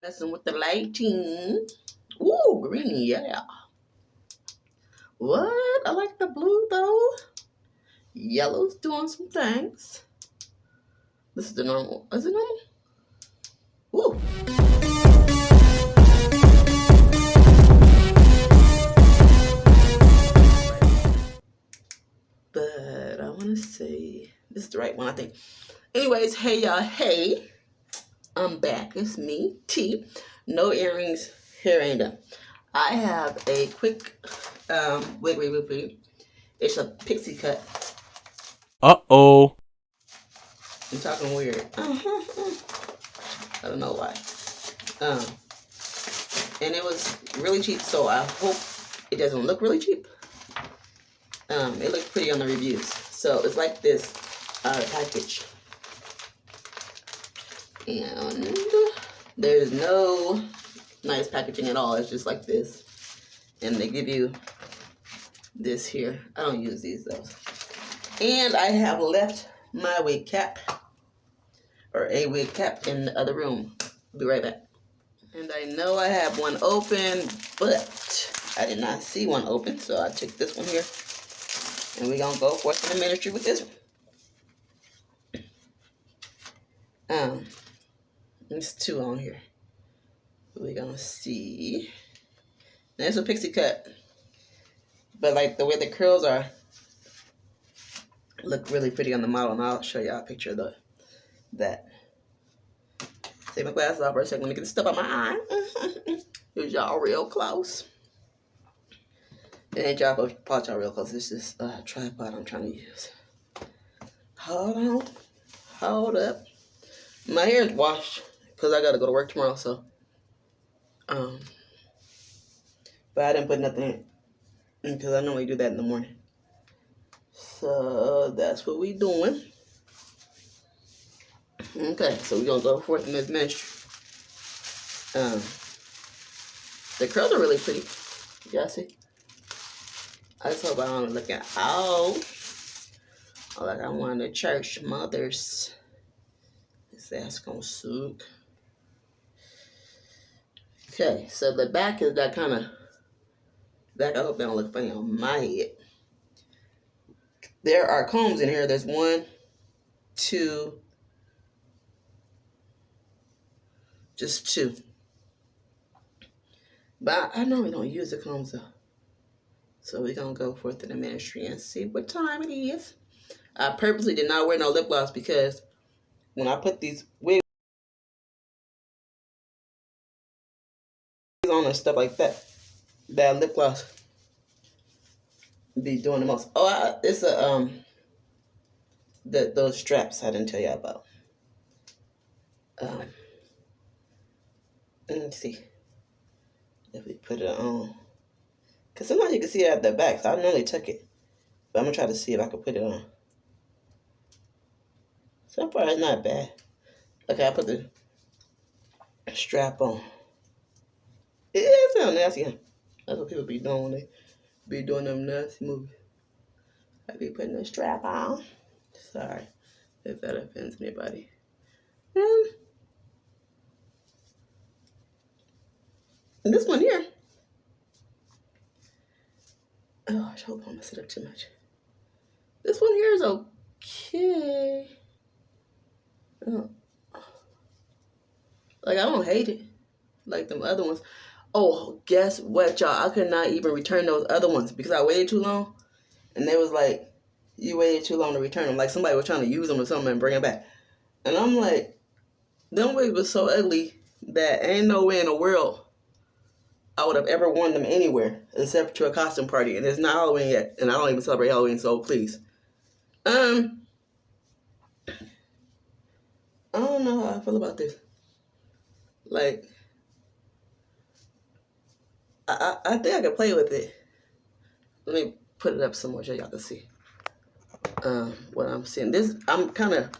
Messing with the lighting. Ooh, green, yeah. What? I like the blue though. Yellow's doing some things. This is the normal. Is it normal? Ooh. But I want to say this is the right one, I think. Anyways, hey y'all, hey. I'm back. It's me, T. No earrings, hair ain't done. I have a quick wig. It's a pixie cut. Uh-oh. I'm talking weird. I don't know why. Um, and it was really cheap, so I hope it doesn't look really cheap. It looked pretty on the reviews. So it's like this package. And there's no nice packaging at all. It's just like this. And they give you this here. I don't use these though. And I have left my wig cap, or a wig cap, in the other room. Be right back. And I know I have one open, but I did not see one open, so I took this one here. And we're gonna go forth in the ministry with this one. There's two on here. We're gonna see. Now it's a pixie cut, but like the way the curls are, look really pretty on the model, and I'll show y'all a picture of that. Take my glasses off for a second. Let me get the stuff out my eye. Here's y'all real close. It ain't y'all y'all real close. It's just a tripod I'm trying to use. Hold on. Hold up. My hair is washed because I gotta go to work tomorrow, so but I didn't put nothing in because I normally do that in the morning. So that's what we doing. Okay, so we're gonna go forth in this ministry. The curls are really pretty. Y'all see? I just hope I don't look out like I'm one of the church mothers. That's gonna suit. Okay, so the back is that kind of back. I hope they don't look funny on my head. There are combs in here. There's one, two, just two. But I normally don't use the combs though. So we're gonna go forth in the ministry and see what time it is. I purposely did not wear no lip gloss because when I put these wigs on and stuff like that, that lip gloss be doing the most. Oh, it's a those straps I didn't tell you about. Let me see if we put it on, because sometimes you can see it at the back. So I normally tuck it, but I'm gonna try to see if I can put it on. So far, it's not bad. Okay, I put the strap on. It sounds nasty, huh? That's what people be doing when they be doing them nasty movies. I be putting the strap on. Sorry if that offends anybody. And this one here. Oh, I hope I don't mess it up too much. This one here is okay. Oh. Like, I don't hate it like them other ones. Oh, guess what, y'all? I could not even return those other ones because I waited too long. And they was like, you waited too long to return them. Like somebody was trying to use them or something and bring them back. And I'm like, them wigs was so ugly that ain't no way in the world I would have ever worn them anywhere except to a costume party. And it's not Halloween yet. And I don't even celebrate Halloween, so please. I don't know how I feel about this. Like, I think I can play with it. Let me put it up somewhere so y'all can see what I'm seeing. This, I'm kind of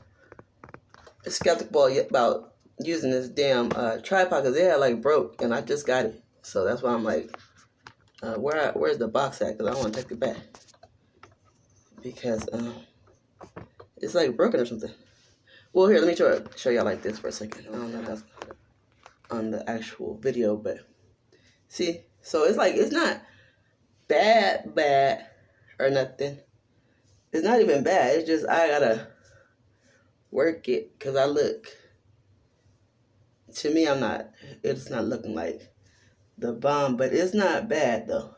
skeptical about using this damn tripod because it had like broke and I just got it. So that's why I'm like, where's the box at? Because I want to take it back. Because it's like broken or something. Well, here, let me show y'all like this for a second. I don't know how. on the actual video, but see, so it's like, it's not bad or nothing. It's not even bad. It's just I gotta work it because I look, to me, it's not looking like the bomb, but it's not bad though.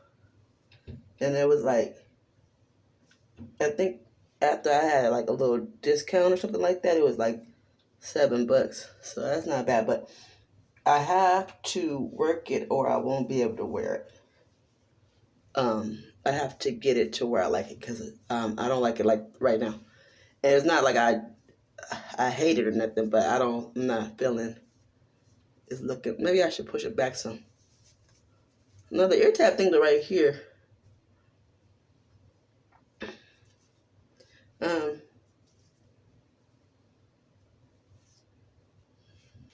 And it was like, I think after I had like a little discount or something like that, it was like $7. So that's not bad, but I have to work it or I won't be able to wear it. I have to get it to where I like it because I don't like it like right now. And it's not like I hate it or nothing, but I'm not feeling it's looking. Maybe I should push it back some. Another ear tab thing to right here.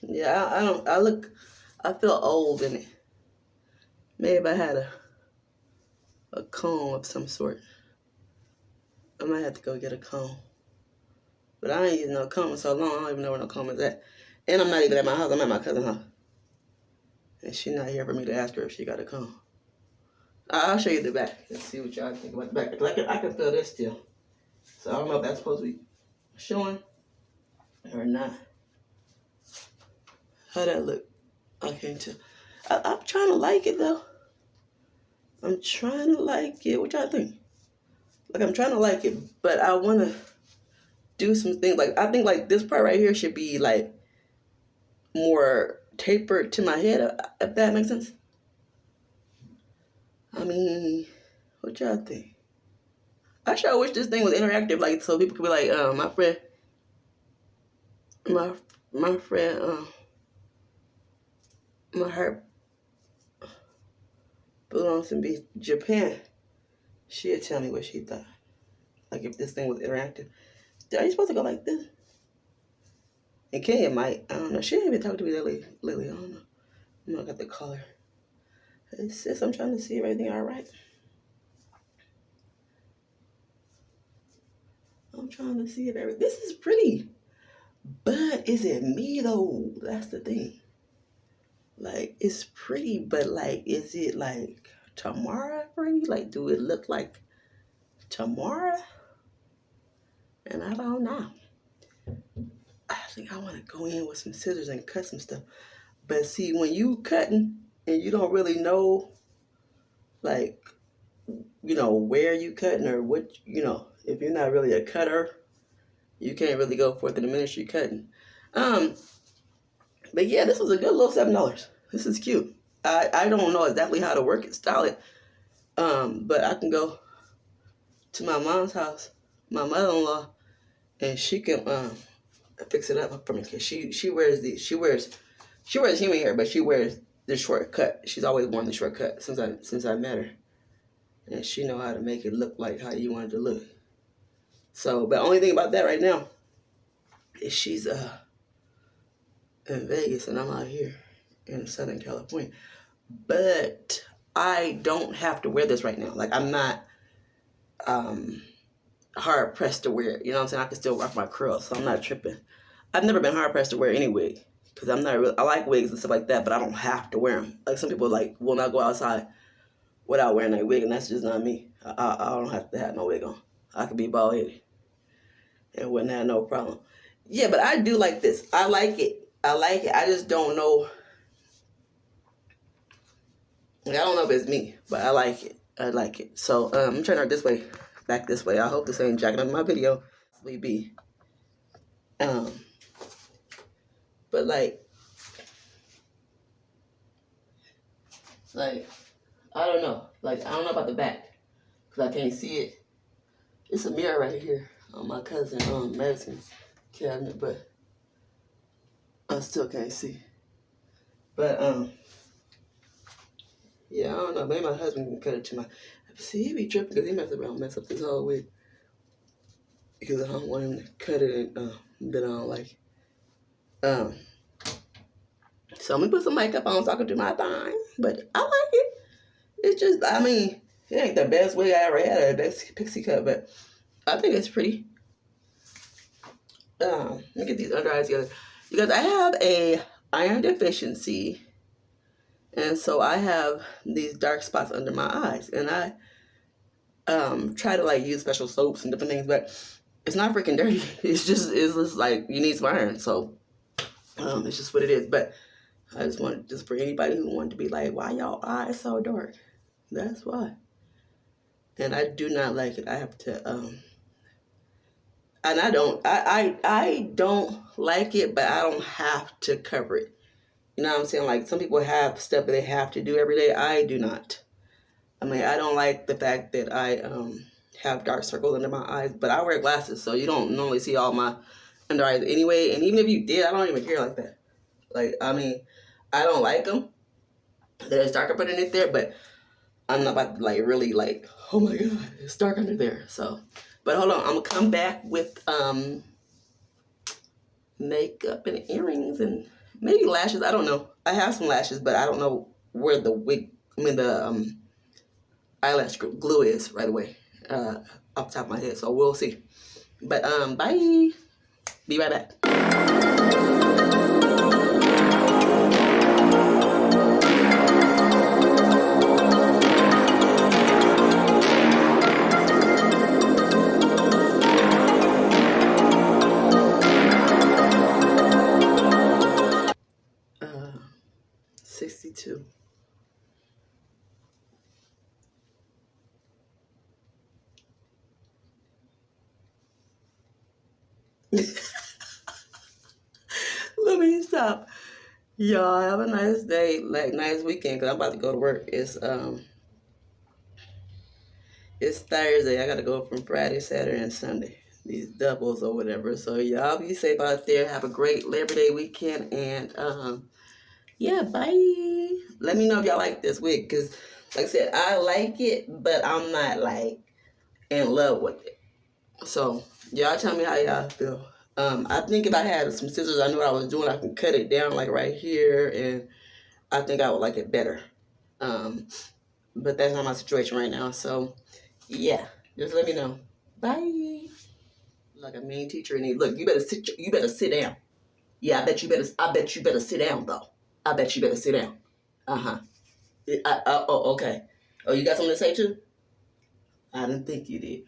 Yeah, I feel old in it. Maybe if I had a comb of some sort. I might have to go get a comb. But I ain't using no comb in so long, I don't even know where no comb is at. And I'm not even at my house, I'm at my cousin's house. And she's not here for me to ask her if she got a comb. I'll show you the back and see what y'all think about the back. Because I can feel this still. So I don't know if that's supposed to be showing or not. How that look? I can't tell. I'm trying to like it though. I'm trying to like it. What y'all think? Like, I'm trying to like it, but I want to do some things. Like, I think like this part right here should be like more tapered to my head, if that makes sense. I mean, what y'all think? I sure wish this thing was interactive, like, so people could be like, my friend, my heart belongs to Japan. She'd tell me what she thought. Like, if this thing was interactive. Are you supposed to go like this? And Kenya might. I don't know. She didn't even talk to me lately. I don't know. I'm not got the color. Hey, sis, I'm trying to see if everything all right. I'm trying to see if everything. This is pretty. But is it me, though? That's the thing. Like, it's pretty, but, like, is it, like, Tamara pretty? Like, do it look like Tamara? And I don't know. I think I want to go in with some scissors and cut some stuff. But see, when you cutting and you don't really know, like, you know, where you cutting or what, you know, if you're not really a cutter, you can't really go forth in the ministry cutting. But yeah, this was a good little $7. This is cute. I don't know exactly how to work it, style it. But I can go to my mom's house, my mother-in-law, and she can fix it up for me. Cause she wears these. She wears human hair, but she wears the short cut. She's always worn the short cut since I met her, and she know how to make it look like how you want it to look. So, but the only thing about that right now is she's in Vegas and I'm out here in Southern California. But I don't have to wear this right now. Like, I'm not hard pressed to wear it. You know what I'm saying? I can still rock my curls, so I'm not tripping. I've never been hard pressed to wear any wig because I'm not really. I like wigs and stuff like that, but I don't have to wear them. Like, some people like will not go outside without wearing a wig, and that's just not me. I don't have to have no wig on. I could be bald headed and wouldn't have no problem. Yeah, but I do like this. I like it. I just don't know. Like, I don't know if it's me, but I like it. So I'm turning her this way, back this way. I hope this ain't jacking up my video. We be. But like, I don't know. Like, I don't know about the back because I can't see it. It's a mirror right here on my cousin medicine cabinet, but I still can't see. But yeah, I don't know. Maybe my husband can cut it to my. See, he be tripping because he mess up this whole wig because I don't want him to cut it and then I don't like it. So I'm gonna put some makeup on so I can do my thing, but I like it. It's just, I mean, it ain't the best wig I ever had, or the best pixie cut, but I think it's pretty. Let me get these under eyes together. Because I have a iron deficiency, and so I have these dark spots under my eyes, and I try to like use special soaps and different things, but it's not freaking dirty. It's just like you need some iron, so it's just what it is. But I just wanted, just for anybody who wanted to be like, why y'all eyes so dark? That's why. And I do not like it. I have to and I don't like it, but I don't have to cover it. You know what I'm saying? Like some people have stuff that they have to do every day. I do not. I mean, I don't like the fact that I have dark circles under my eyes, but I wear glasses, so you don't normally see all my under eyes anyway. And even if you did, I don't even care like that. Like, I mean, I don't like them. There's darker underneath there, but I'm not about to like really like, oh my god, it's dark under there. So, but hold on, I'm gonna come back with makeup and earrings and maybe lashes. I don't know. I have some lashes, but I don't know where the wig, the eyelash glue is right away off the top of my head. So we'll see. But bye. Be right back. 62. Let me stop. Y'all have a nice day, like nice weekend, cause I'm about to go to work. It's Thursday. I gotta go from Friday, Saturday, and Sunday. These doubles or whatever. So y'all be safe out there. Have a great Labor Day weekend, and yeah, bye. Let me know if y'all like this wig, cause like I said, I like it, but I'm not like in love with it. So y'all tell me how y'all feel. I think if I had some scissors, I knew what I was doing, I can cut it down like right here, and I think I would like it better. But that's not my situation right now. So yeah, just let me know. Bye. Like a mean teacher, and look, you better sit down. Yeah, I bet you better sit down though. I bet you better sit down. Uh-huh. Oh, okay. Oh, you got something to say too? I didn't think you did.